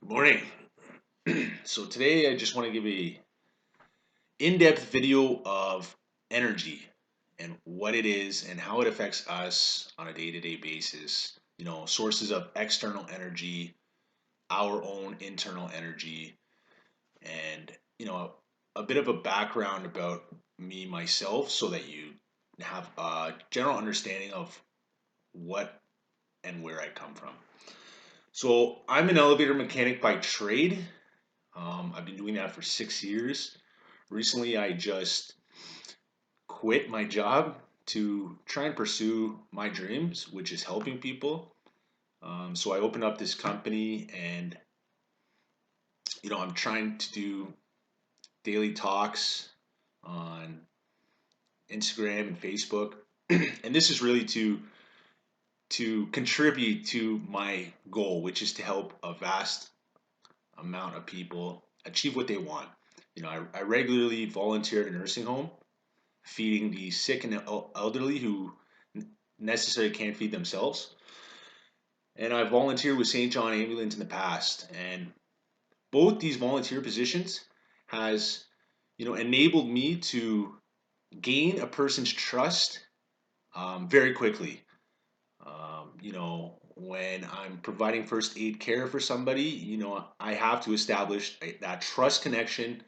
Morning. So today I just want to give a in-depth video of energy and what it is and how it affects us on a day-to-day basis. Sources of external energy, our own internal energy, and a bit of a background about me myself so that you have a general understanding of what and where I come from. So I'm an elevator mechanic by trade. I've been doing that for 6 years. Recently, I just quit my job to try and pursue my dreams, which is helping people. So I opened up this company, and I'm trying to do daily talks on Instagram and Facebook, and this is really to contribute to my goal, which is to help a vast amount of people achieve what they want. I regularly volunteer at a nursing home feeding the sick and elderly who necessarily can't feed themselves. And I volunteered with St. John Ambulance in the past, and both these volunteer positions has enabled me to gain a person's trust very quickly. When I'm providing first aid care for somebody, I have to establish that trust connection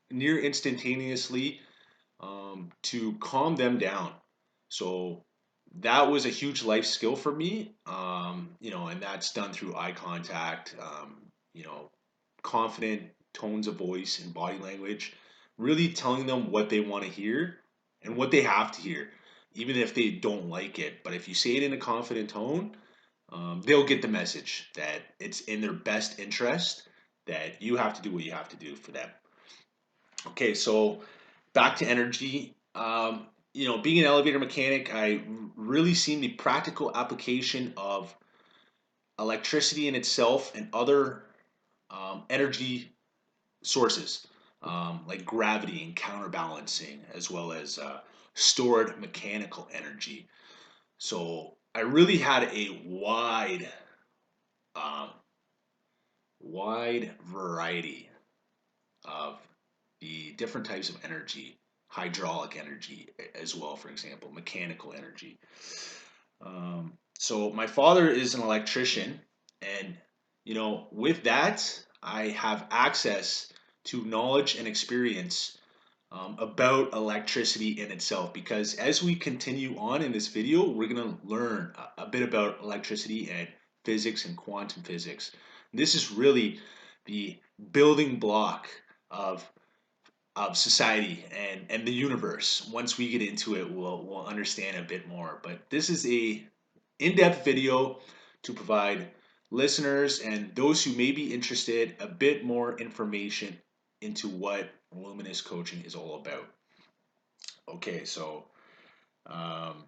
near instantaneously to calm them down. So that was a huge life skill for me, and that's done through eye contact, confident tones of voice and body language, really telling them what they want to hear and what they have to hear, even if they don't like it. But if you say it in a confident tone, they'll get the message that it's in their best interest that you have to do what you have to do for them. Okay, so back to energy. Being an elevator mechanic, I really seen the practical application of electricity in itself and other energy sources like gravity and counterbalancing, as well as stored mechanical energy. So I really had a um, wide variety of the different types of energy, hydraulic energy as well, for example, mechanical energy. So my father is an electrician, and with that, I have access to knowledge and experience about electricity in itself. Because as we continue on in this video, we're going to learn a bit about electricity and physics and quantum physics. This is really the building block of society and the universe. Once we get into it, we'll understand a bit more. But this is a in-depth video to provide listeners and those who may be interested a bit more information into what Luminous coaching is all about. Okay, so um,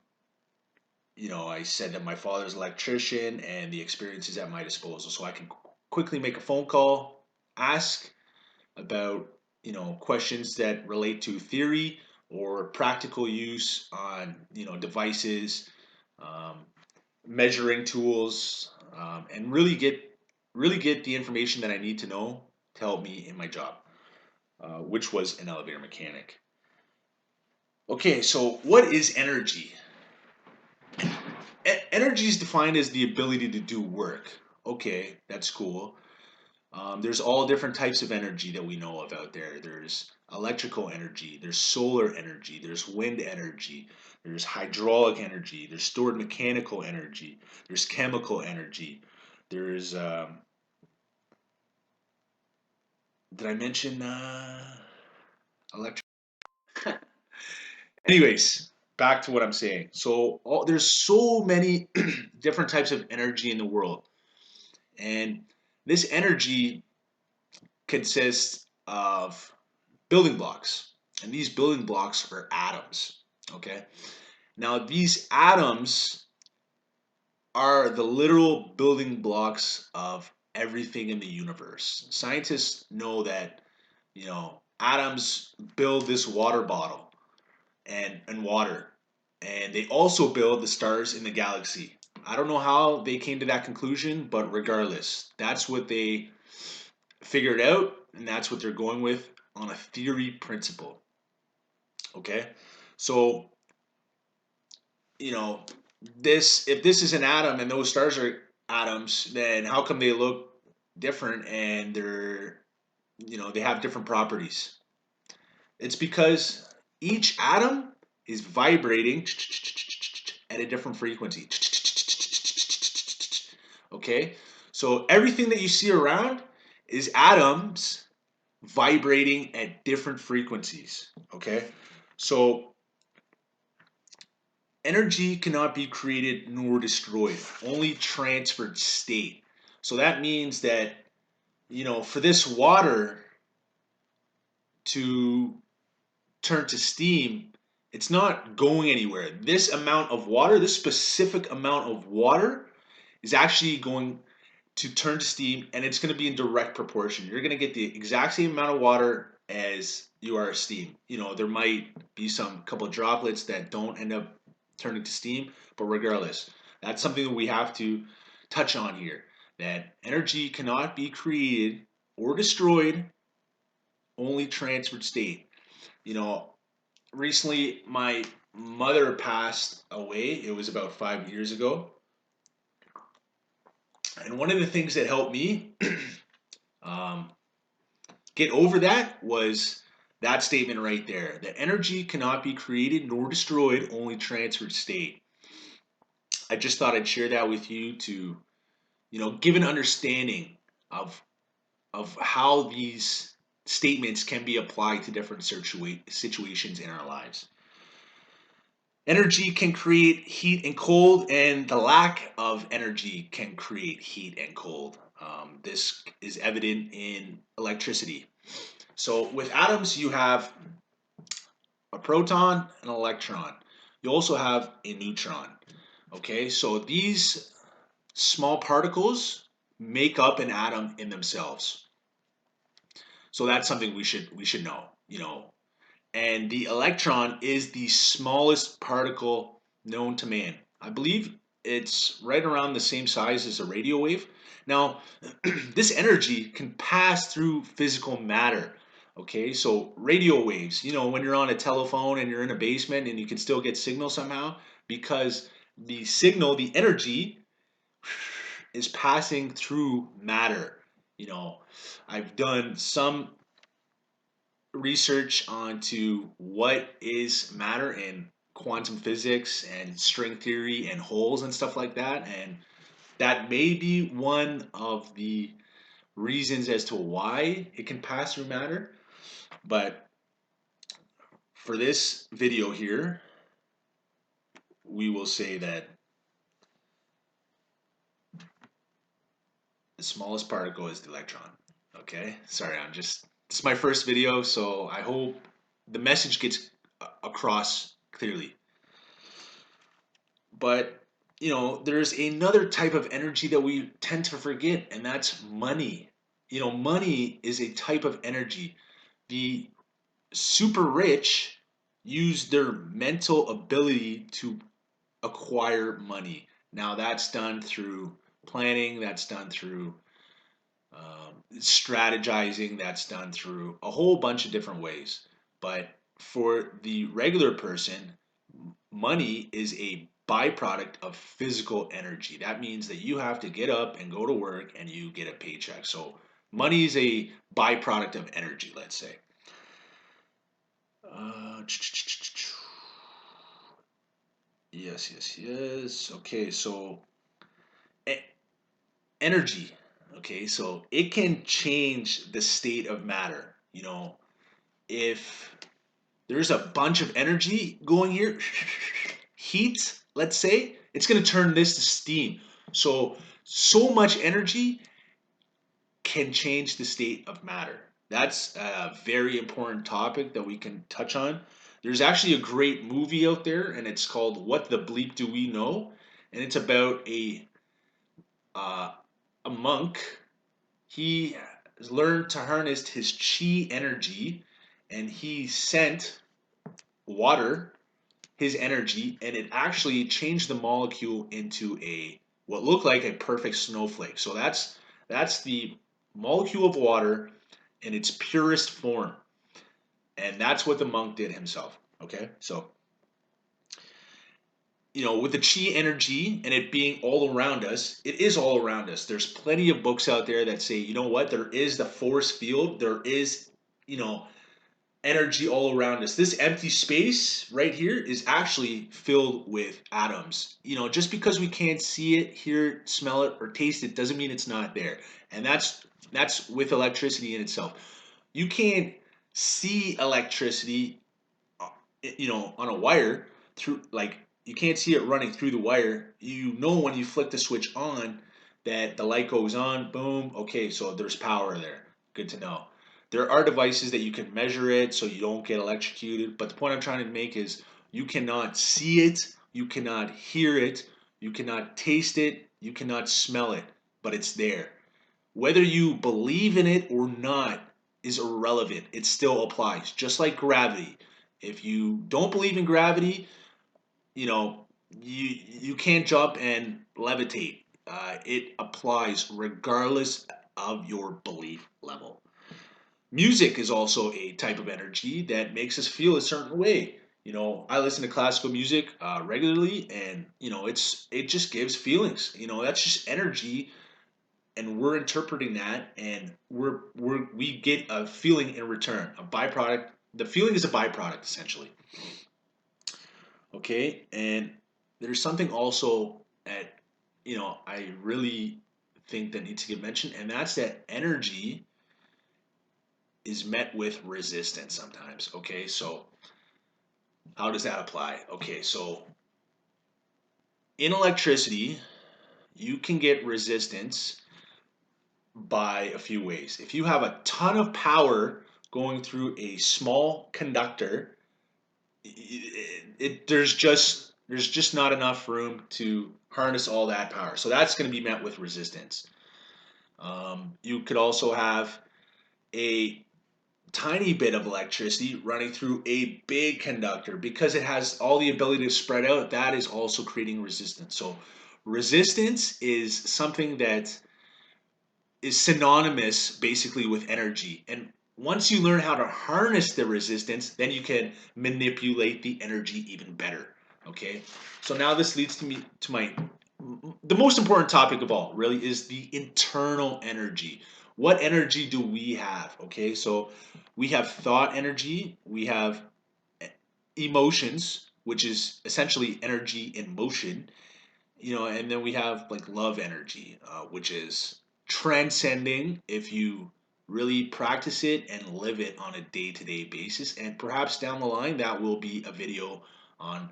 I said that my father's an electrician and the experience is at my disposal, so I can quickly make a phone call, ask about questions that relate to theory or practical use on devices, um, measuring tools, and really get the information that I need to know to help me in my job, which was an elevator mechanic. Okay, so what is energy? Energy is defined as the ability to do work. Okay, that's cool. There's all different types of energy that we know of out there. There's electrical energy, there's solar energy, there's wind energy, there's hydraulic energy, there's stored mechanical energy, there's chemical energy, there's did I mention electric? Anyways, back to what I'm saying. So there's so many different types of energy in the world, and this energy consists of building blocks. And these building blocks are atoms. Okay. Now, these atoms are the literal building blocks of everything in the universe. Scientists know that, atoms build this water bottle and water. And they also build the stars in the galaxy. I don't know how they came to that conclusion, but regardless, that's what they figure it out, and that's what they're going with on a theory principle. Okay, so this if this is an atom and those stars are atoms, then how come they look different and they have different properties? It's because each atom is vibrating at a different frequency. Okay, so everything that you see around is atoms vibrating at different frequencies. Okay, so energy cannot be created nor destroyed, only transferred state. So that means that, for this water to turn to steam, it's not going anywhere. This amount of water, this specific amount of water, is actually going to turn to steam, and it's going to be in direct proportion. You're going to get the exact same amount of water as you are steam. There might be some couple of droplets that don't end up turning to steam, but regardless, that's something that we have to touch on here. That energy cannot be created or destroyed, only transferred state. You know, Recently my mother passed away. It was about 5 years ago. And one of the things that helped me um, get over that was that statement right there. The energy cannot be created nor destroyed, only transferred state. I just thought I'd share that with you to, give an understanding of how these statements can be applied to different situations in our lives. Energy can create heat and cold, and the lack of energy can create heat and cold. This is evident in electricity. So with atoms, you have a proton, an electron. You also have a neutron. Okay, so these small particles make up an atom in themselves. So that's something we should know. And the electron is the smallest particle known to man. I believe it's right around the same size as a radio wave. Now, this energy can pass through physical matter. Okay, so radio waves, when you're on a telephone and you're in a basement and you can still get signal somehow, because the signal, the energy, is passing through matter. I've done some research onto what is matter in quantum physics and string theory and holes and stuff like that, and that may be one of the reasons as to why it can pass through matter. But for this video here, we will say that the smallest particle is the electron. Okay, sorry, this is my first video, so I hope the message gets across clearly. But there's another type of energy that we tend to forget, and that's money. Money is a type of energy. The super rich use their mental ability to acquire money. Now that's done through planning, that's done through strategizing, that's done through a whole bunch of different ways. But for the regular person, money is a byproduct of physical energy. That means that you have to get up and go to work and you get a paycheck. So money is a byproduct of energy, let's say. Yes. Okay, so energy. Okay, so it can change the state of matter. If there's a bunch of energy going here, heat, let's say, it's going to turn this to steam. So much energy can change the state of matter. That's a very important topic that we can touch on. There's actually a great movie out there, and it's called What the Bleep Do We Know? And it's about uh, a monk. He learned to harness his chi energy, and he sent water his energy, and it actually changed the molecule into what looked like a perfect snowflake. So that's the molecule of water in its purest form. And that's what the monk did himself. Okay, so with the chi energy and it being all around us, it is all around us. There's plenty of books out there that say, you know what, there is the force field, there is, you know, energy all around us. This empty space right here is actually filled with atoms. Just because we can't see it, hear it, smell it, or taste it doesn't mean it's not there. And that's with electricity in itself. You can't see electricity on a wire through, like, you can't see it running through the wire. When you flick the switch on that the light goes on, boom, okay, so there's power there. Good to know. There are devices that you can measure it so you don't get electrocuted, but the point I'm trying to make is you cannot see it, you cannot hear it, you cannot taste it, you cannot smell it, but it's there. Whether you believe in it or not is irrelevant. It still applies, just like gravity. If you don't believe in gravity, you know you can't jump and levitate. It applies regardless of your belief level. Music is also a type of energy that makes us feel a certain way. I listen to classical music regularly, and it just gives feelings. That's just energy, and we're interpreting that, and we get a feeling in return, a byproduct. The feeling is a byproduct, essentially. Okay, and there's something also at I really think that needs to get mentioned, and that's that energy is met with resistance sometimes. Okay, so how does that apply? Okay, so in electricity, you can get resistance by a few ways. If you have a ton of power going through a small conductor, there's just not enough room to harness all that power. So that's going to be met with resistance. You could also have a tiny bit of electricity running through a big conductor because it has all the ability to spread out. That is also creating resistance. So resistance is something that is synonymous basically with energy. And once you learn how to harness the resistance, then you can manipulate the energy even better. Okay? So now this leads to my the most important topic of all, really, is the internal energy. What energy do we have? Okay? So we have thought energy, we have emotions, which is essentially energy in motion, and then we have like love energy, which is transcending if you really practice it and live it on a day-to-day basis. And perhaps down the line, that will be a video on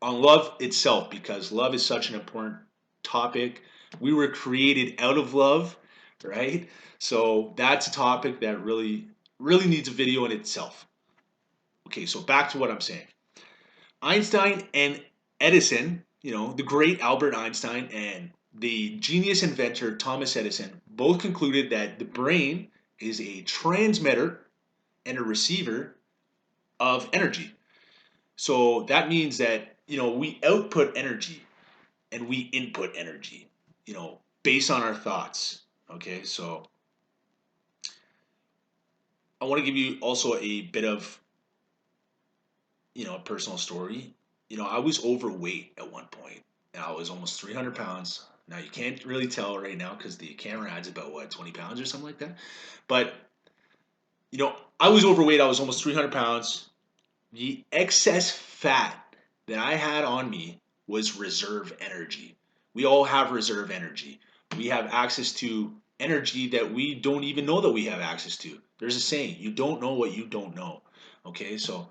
love itself, because love is such an important topic. We were created out of love, right? So that's a topic that really needs a video in itself. Okay, so back to what I'm saying. Einstein and Edison, the great Albert Einstein and the genius inventor Thomas Edison, both concluded that the brain is a transmitter and a receiver of energy. So that means that, we output energy and we input energy, based on our thoughts. Okay, so I want to give you also a bit of, a personal story. I was overweight at one point, and I was almost 300 pounds. Now, you can't really tell right now because the camera adds about, what, 20 pounds or something like that. But, I was overweight. I was almost 300 pounds. The excess fat that I had on me was reserve energy. We all have reserve energy. We have access to energy that we don't even know that we have access to. There's a saying, you don't know what you don't know. Okay, so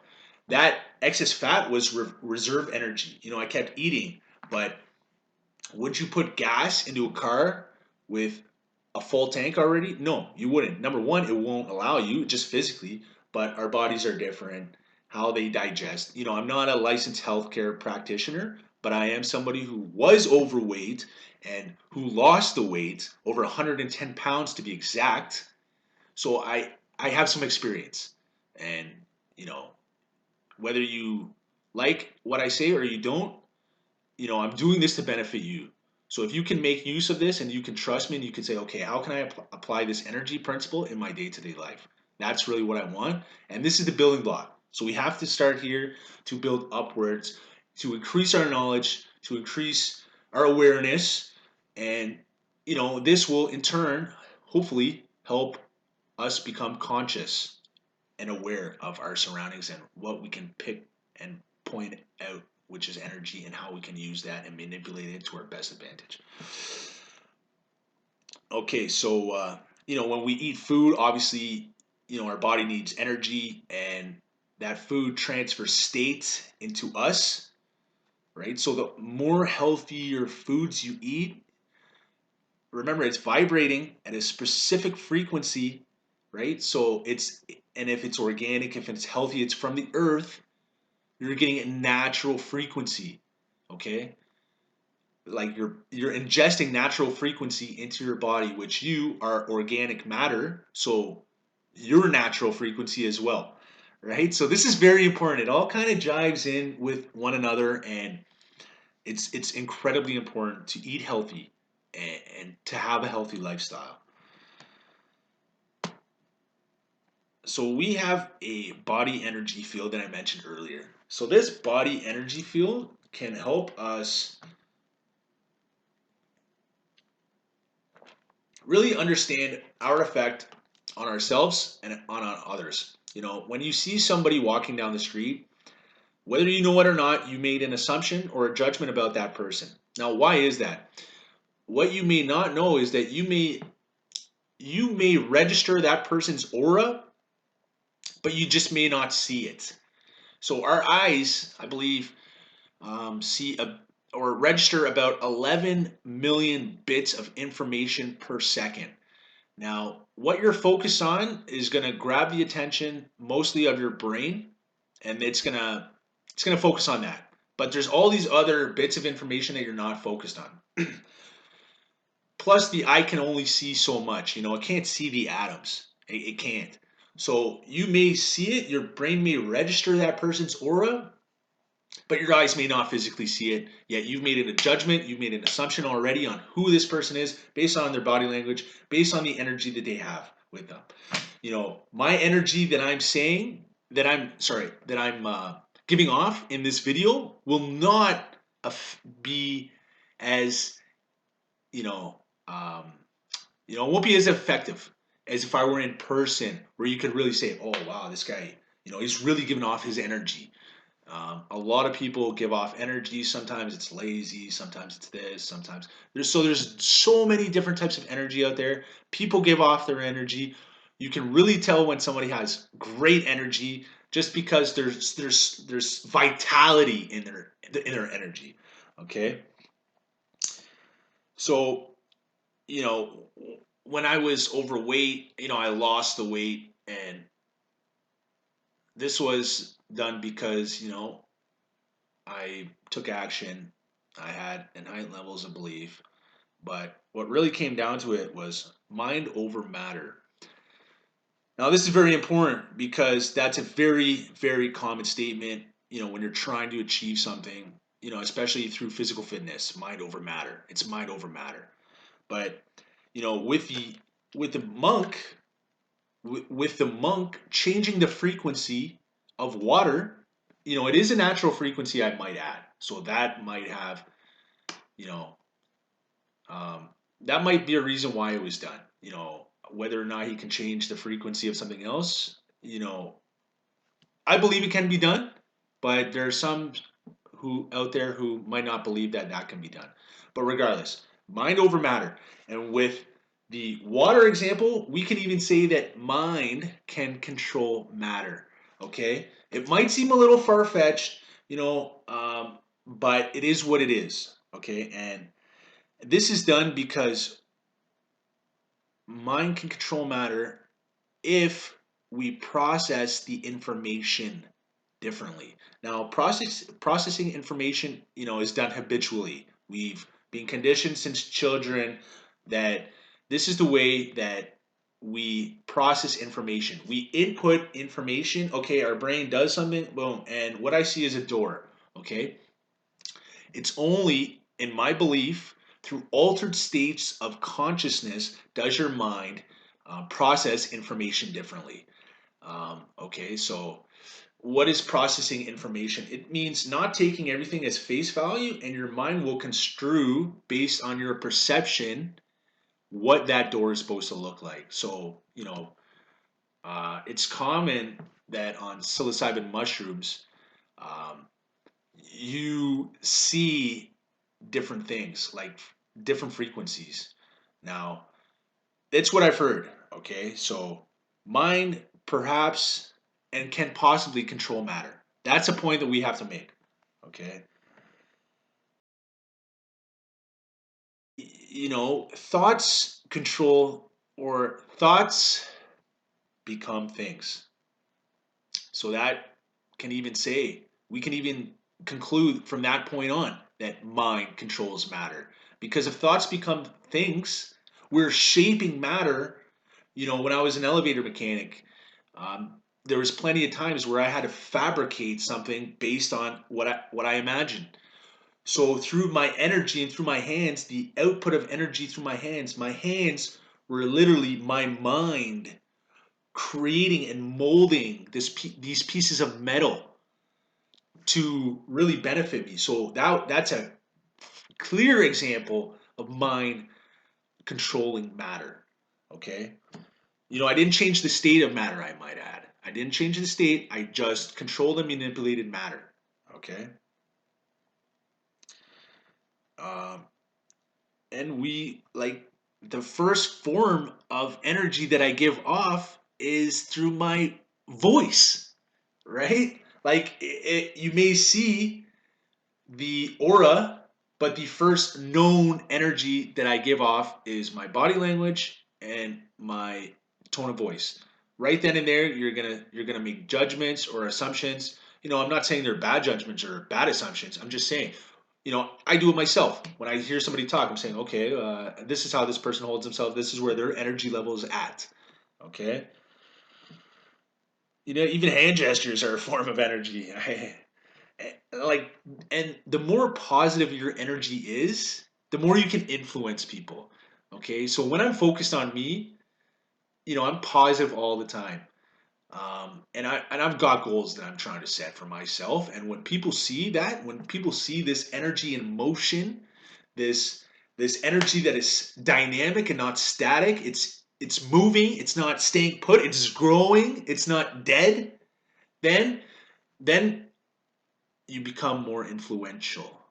that excess fat was reserve energy. I kept eating, but would you put gas into a car with a full tank already? No, you wouldn't. Number one, it won't allow you just physically, but our bodies are different, how they digest. I'm not a licensed healthcare practitioner, but I am somebody who was overweight and who lost the weight, over 110 pounds to be exact. So I have some experience. And, you know, whether you like what I say or you don't, I'm doing this to benefit you. So if you can make use of this and you can trust me and you can say, okay, how can I apply this energy principle in my day-to-day life? That's really what I want. And this is the building block. So we have to start here to build upwards, to increase our knowledge, to increase our awareness. And, this will in turn, hopefully, help us become conscious and aware of our surroundings and what we can pick and point out, which is energy, and how we can use that and manipulate it to our best advantage. Okay, so when we eat food, obviously, our body needs energy, and that food transfers states into us, right? So the more healthier foods you eat, remember it's vibrating at a specific frequency, right? And if it's organic, if it's healthy, it's from the earth, you're getting a natural frequency, okay? Like you're ingesting natural frequency into your body, which you are organic matter, so your natural frequency as well, right? So this is very important. It all kind of jives in with one another, and it's incredibly important to eat healthy and to have a healthy lifestyle. So we have a body energy field that I mentioned earlier. So this body energy field can help us really understand our effect on ourselves and on others. When you see somebody walking down the street, whether you know it or not, you made an assumption or a judgment about that person. Now, why is that? What you may not know is that you may register that person's aura, but you just may not see it. So our eyes, I believe, see or register about 11 million bits of information per second. Now, what you're focused on is going to grab the attention mostly of your brain, and it's going to focus on that. But there's all these other bits of information that you're not focused on. Plus, the eye can only see so much. It can't see the atoms. It can't. So you may see it, your brain may register that person's aura, but your eyes may not physically see it. Yet you've made it a judgment, you've made an assumption already on who this person is based on their body language, based on the energy that they have with them. My energy that I'm saying, that I'm giving off in this video will not be as, you know, um, it won't be as effective as if I were in person, where you could really say, "Oh wow, this guy, he's really giving off his energy." A lot of people give off energy. Sometimes it's lazy. Sometimes it's this. Sometimes there's so many different types of energy out there. People give off their energy. You can really tell when somebody has great energy just because there's vitality in their energy. Okay, so you know when I was overweight, I lost the weight, and this was done because I took action. I had heightened levels of belief. But what really came down to it was mind over matter. Now, this is very important because that's a very, very common statement, when you're trying to achieve something, especially through physical fitness, mind over matter. It's mind over matter. But, with the monk, with the monk changing the frequency of water, it is a natural frequency, I might add. So that might have, you know, that might be a reason why it was done. Whether or not he can change the frequency of something else, I believe it can be done, but there are some who out there who might not believe that that can be done. But regardless, mind over matter. And with the water example, we can even say that mind can control matter. Okay, it might seem a little far fetched, but it is what it is. Okay, and this is done because mind can control matter if we process the information differently. Now, processing information, is done habitually. We've been conditioned since children that this is the way that we process information. We input information. Okay, our brain does something. Boom, and what I see is a door. Okay, it's only in my belief through altered states of consciousness does your mind process information differently. Okay, so what is processing information? It means not taking everything as face value, and your mind will construe based on your perception what that door is supposed to look like. So, it's common that on psilocybin mushrooms, um, you see different things, like different frequencies. Now, it's what I've heard. Okay, so mind perhaps and can possibly control matter. That's a point that we have to make. Okay, thoughts control, or thoughts become things. So that can even say, we can even conclude from that point on that mind controls matter. Because if thoughts become things, we're shaping matter. When I was an elevator mechanic, there was plenty of times where I had to fabricate something based on what I imagined. So through my energy and through my hands, the output of energy through my hands were literally my mind creating and molding these pieces of metal to really benefit me. So that's a clear example of mind controlling matter. Okay. I didn't change the state of matter, I might add. I didn't change the state, I just controlled and manipulated matter. Okay. Um, and we, like, the first form of energy that I give off is through my voice, right? Like, you may see the aura, but the first known energy that I give off is my body language and my tone of voice. Right then and there, you're gonna make judgments or assumptions. I'm not saying they're bad judgments or bad assumptions. I'm just saying, I do it myself. When I hear somebody talk, I'm saying, okay, this is how this person holds himself. This is where their energy level is at. Okay. Even hand gestures are a form of energy. Like, and the more positive your energy is, the more you can influence people. Okay, so when I'm focused on me, I'm positive all the time. And I've got goals that I'm trying to set for myself, and when people see that, when people see this energy in motion, this this energy that is dynamic and not static, it's moving, it's not staying put, it's growing, it's not dead, then then you become more influential.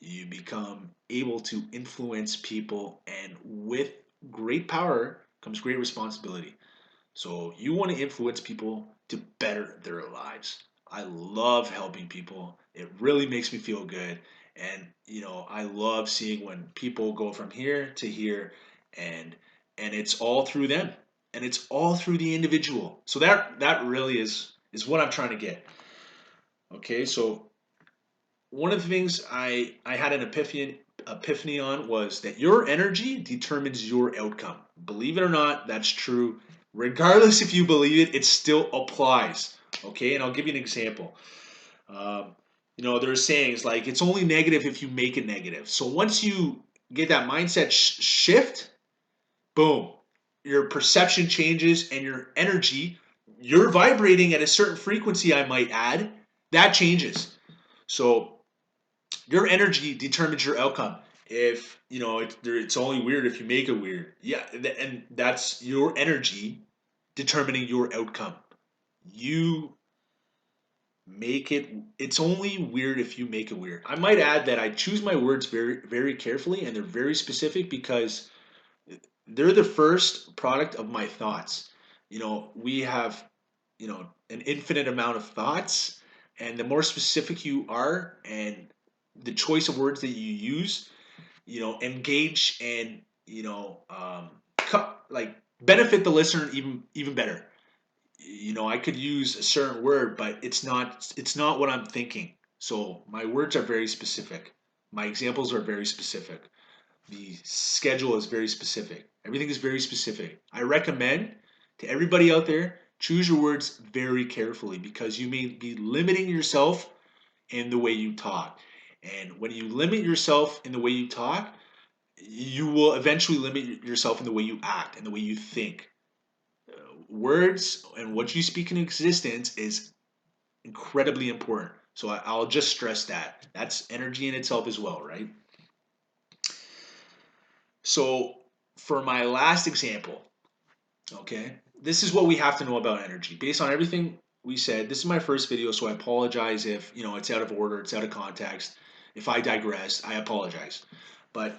You become able to influence people, and with great power comes great responsibility. So you want to influence people to better their lives. I love helping people. It really makes me feel good. And I love seeing when people go from here to here, and it's all through them. And it's all through the individual. So that really is what I'm trying to get. Okay, so one of the things I had an epiphany on was that your energy determines your outcome. Believe it or not, that's true. Regardless if you believe it, it still applies. Okay, and I'll give you an example. There's sayings like it's only negative if you make it negative. So once you get that mindset shift, boom, your perception changes and your energy, you're vibrating at a certain frequency, I might add, that changes. So your energy determines your outcome. If it's only weird if you make it weird. Yeah, and that's your energy determining your outcome. You make it. It's only weird if you make it weird. I might add that I choose my words very, very carefully, and they're very specific because they're the first product of my thoughts. We have an infinite amount of thoughts, and the more specific you are, and the choice of words that you use, engage and like benefit the listener even better. I could use a certain word, but it's not what I'm thinking. So my words are very specific. My examples are very specific. The schedule is very specific. Everything is very specific. I recommend to everybody out there, choose your words very carefully, because you may be limiting yourself in the way you talk. And when you limit yourself in the way you talk, you will eventually limit yourself in the way you act and the way you think. Words and what you speak in existence is incredibly important. So I'll just stress that. That's energy in itself as well, right? So for my last example, okay, this is what we have to know about energy. Based on everything we said, this is my first video, so I apologize if it's out of order, it's out of context. If I digress, I apologize. But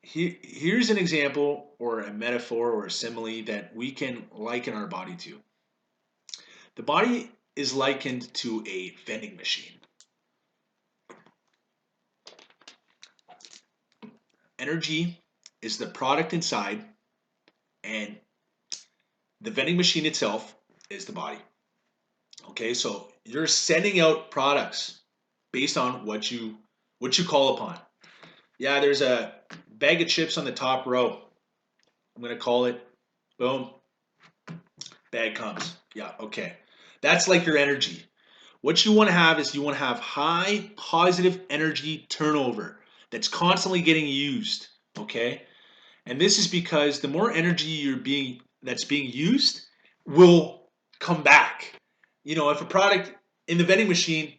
here's an example or a metaphor or a simile that we can liken our body to. The body is likened to a vending machine. Energy is the product inside, and the vending machine itself is the body. Okay, so you're sending out products based on what you call upon. Yeah, there's a bag of chips on the top row. I'm gonna call it. Boom, bag comes. Yeah, okay. That's like your energy. What you want to have is you want to have high positive energy turnover that's constantly getting used. Okay, and this is because the more energy that's being used will come back. If a product in the vending machine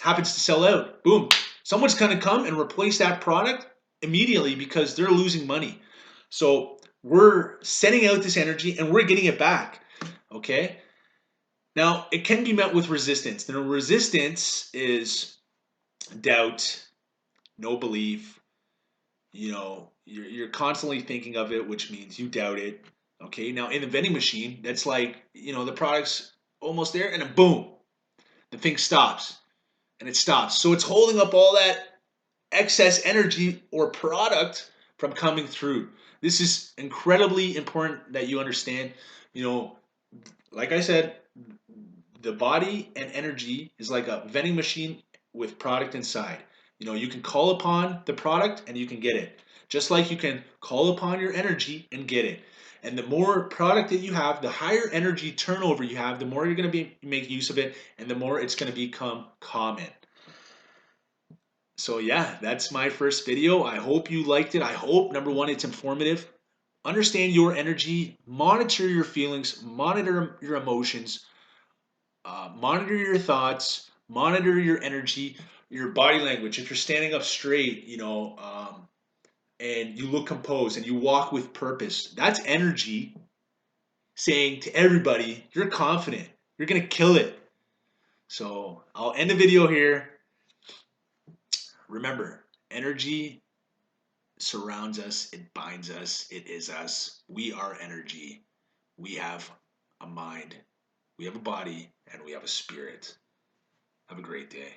happens to sell out, boom, someone's going to come and replace that product immediately because they're losing money. So we're sending out this energy and we're getting it back. Okay. Now it can be met with resistance. The resistance is doubt, no belief. You're constantly thinking of it, which means you doubt it. Okay. Now in the vending machine, that's like the product's almost there, and then boom, the thing stops, and it stops. So it's holding up all that excess energy or product from coming through. This is incredibly important that you understand. You know, like I said, the body and energy is like a vending machine with product inside. You can call upon the product and you can get it. Just like you can call upon your energy and get it. And the more product that you have, the higher energy turnover you have, the more you're going to make use of it, and the more it's going to become common. So yeah, that's my first video. I hope you liked it. I hope, number one, it's informative. Understand your energy, monitor your feelings, monitor your emotions, monitor your thoughts, monitor your energy, your body language. If you're standing up straight, and you look composed and you walk with purpose, that's energy saying to everybody, you're confident, you're going to kill it. So I'll end the video here. Remember, energy surrounds us, it binds us, it is us. We are energy. We have a mind, we have a body, and we have a spirit. Have a great day.